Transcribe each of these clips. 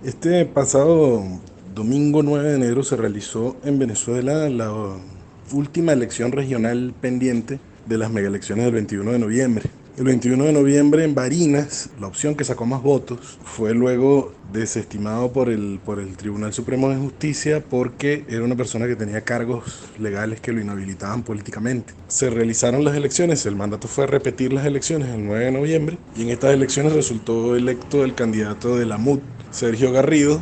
Este pasado domingo 9 de enero se realizó en Venezuela la última elección regional pendiente de las megaelecciones del 21 de noviembre. El 21 de noviembre en Barinas, la opción que sacó más votos fue luego desestimado por el Tribunal Supremo de Justicia porque era una persona que tenía cargos legales que lo inhabilitaban políticamente. Se realizaron las elecciones, el mandato fue repetir las elecciones el 9 de noviembre y en estas elecciones resultó electo el candidato de la MUD, Sergio Garrido,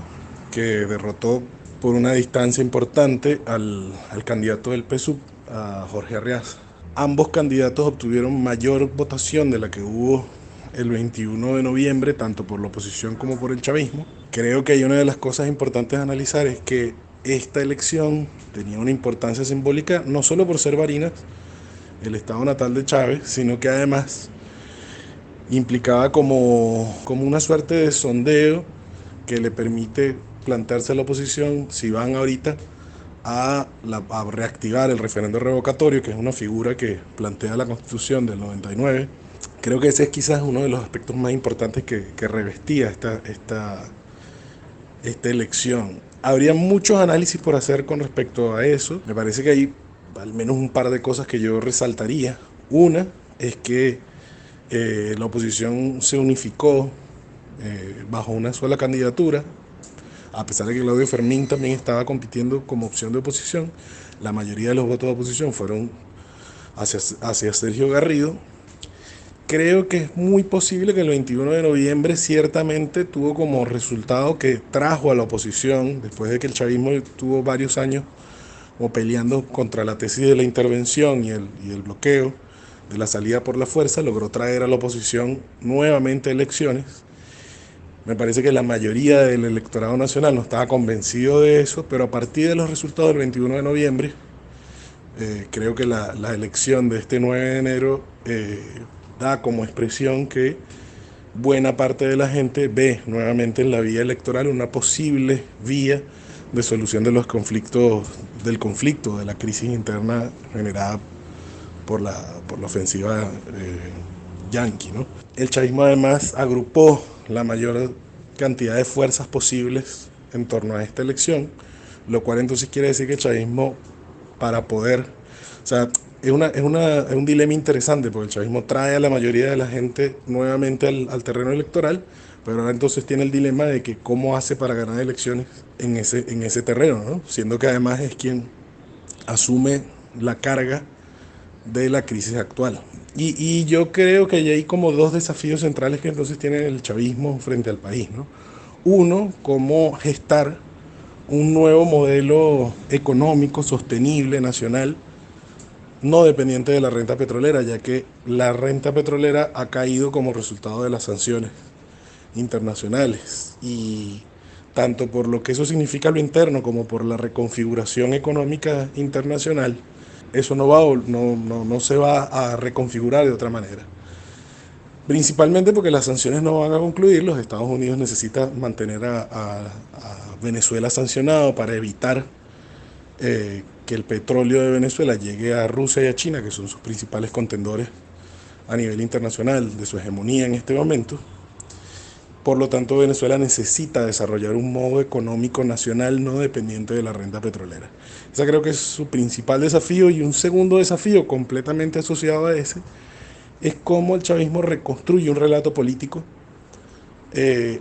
que derrotó por una distancia importante al candidato del PSUV, a Jorge Arreaza. Ambos candidatos obtuvieron mayor votación de la que hubo el 21 de noviembre, tanto por la oposición como por el chavismo. Creo que hay una de las cosas importantes a analizar es que esta elección tenía una importancia simbólica no solo por ser Barinas, el estado natal de Chávez, sino que además implicaba como una suerte de sondeo que le permite plantearse a la oposición si van ahorita a reactivar el referendo revocatorio, que es una figura que plantea la Constitución del 99. Creo que ese es quizás uno de los aspectos más importantes que revestía esta elección. Habría muchos análisis por hacer con respecto a eso. Me parece que hay al menos un par de cosas que yo resaltaría. Una es que la oposición se unificó bajo una sola candidatura, a pesar de que Claudio Fermín también estaba compitiendo como opción de oposición. La mayoría de los votos de oposición fueron hacia Sergio Garrido. Creo que es muy posible que el 21 de noviembre ciertamente tuvo como resultado que trajo a la oposición, después de que el chavismo tuvo varios años como peleando contra la tesis de la intervención y el bloqueo de la salida por la fuerza, logró traer a la oposición nuevamente elecciones. Me parece que la mayoría del electorado nacional no estaba convencido de eso, pero a partir de los resultados del 21 de noviembre, creo que la elección de este 9 de enero da como expresión que buena parte de la gente ve nuevamente en la vía electoral una posible vía de solución de los conflictos, del conflicto, de la crisis interna generada por la ofensiva yanqui, ¿no? El chavismo además agrupó la mayor cantidad de fuerzas posibles en torno a esta elección, lo cual entonces quiere decir que el chavismo, para poder, o sea, es un dilema interesante, porque el chavismo trae a la mayoría de la gente nuevamente al terreno electoral, pero ahora entonces tiene el dilema de que cómo hace para ganar elecciones en ese terreno, ¿no? Siendo que además es quien asume la carga de la crisis actual. Y yo creo que hay como dos desafíos centrales que entonces tiene el chavismo frente al país, ¿no? Uno, cómo gestar un nuevo modelo económico sostenible nacional, no dependiente de la renta petrolera, ya que la renta petrolera ha caído como resultado de las sanciones internacionales. Y tanto por lo que eso significa a lo interno como por la reconfiguración económica internacional, eso no se va a reconfigurar de otra manera. Principalmente porque las sanciones no van a concluir, los Estados Unidos necesitan mantener a Venezuela sancionado para evitar que el petróleo de Venezuela llegue a Rusia y a China, que son sus principales contendores a nivel internacional de su hegemonía en este momento. Por lo tanto, Venezuela necesita desarrollar un modo económico nacional no dependiente de la renta petrolera. Ese creo que es su principal desafío, y un segundo desafío completamente asociado a ese es cómo el chavismo reconstruye un relato político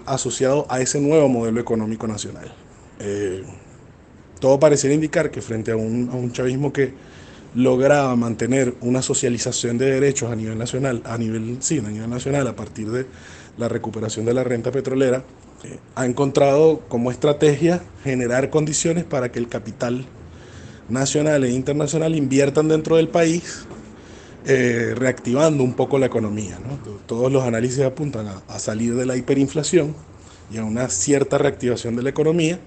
asociado a ese nuevo modelo económico nacional. Eh, Todo pareciera indicar que frente a un chavismo que lograba mantener una socialización de derechos a nivel nacional, sí, a nivel nacional, a partir de la recuperación de la renta petrolera, ha encontrado como estrategia generar condiciones para que el capital nacional e internacional inviertan dentro del país, reactivando un poco la economía, ¿no? Todos los análisis apuntan a salir de la hiperinflación y a una cierta reactivación de la economía,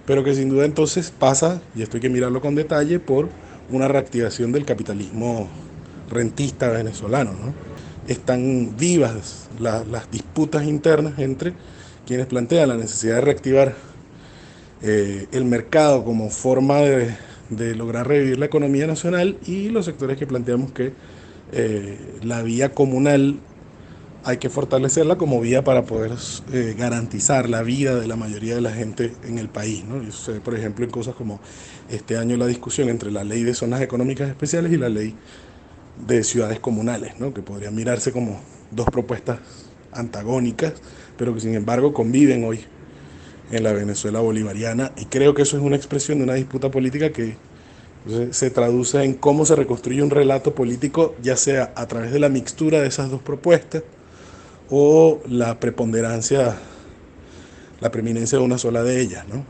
pero que sin duda entonces pasa, y esto hay que mirarlo con detalle, por una reactivación del capitalismo rentista venezolano, ¿no? Están vivas las disputas internas entre quienes plantean la necesidad de reactivar el mercado como forma de lograr revivir la economía nacional, y los sectores que planteamos que la vía comunal hay que fortalecerla como vía para poder garantizar la vida de la mayoría de la gente en el país, ¿no? Y eso se ve, por ejemplo, en cosas como este año la discusión entre la ley de zonas económicas especiales y la ley de ciudades comunales, ¿no? Que podrían mirarse como dos propuestas antagónicas, pero que sin embargo conviven hoy en la Venezuela bolivariana, y creo que eso es una expresión de una disputa política que se traduce en cómo se reconstruye un relato político, ya sea a través de la mixtura de esas dos propuestas o la preponderancia, la preeminencia de una sola de ellas, ¿no?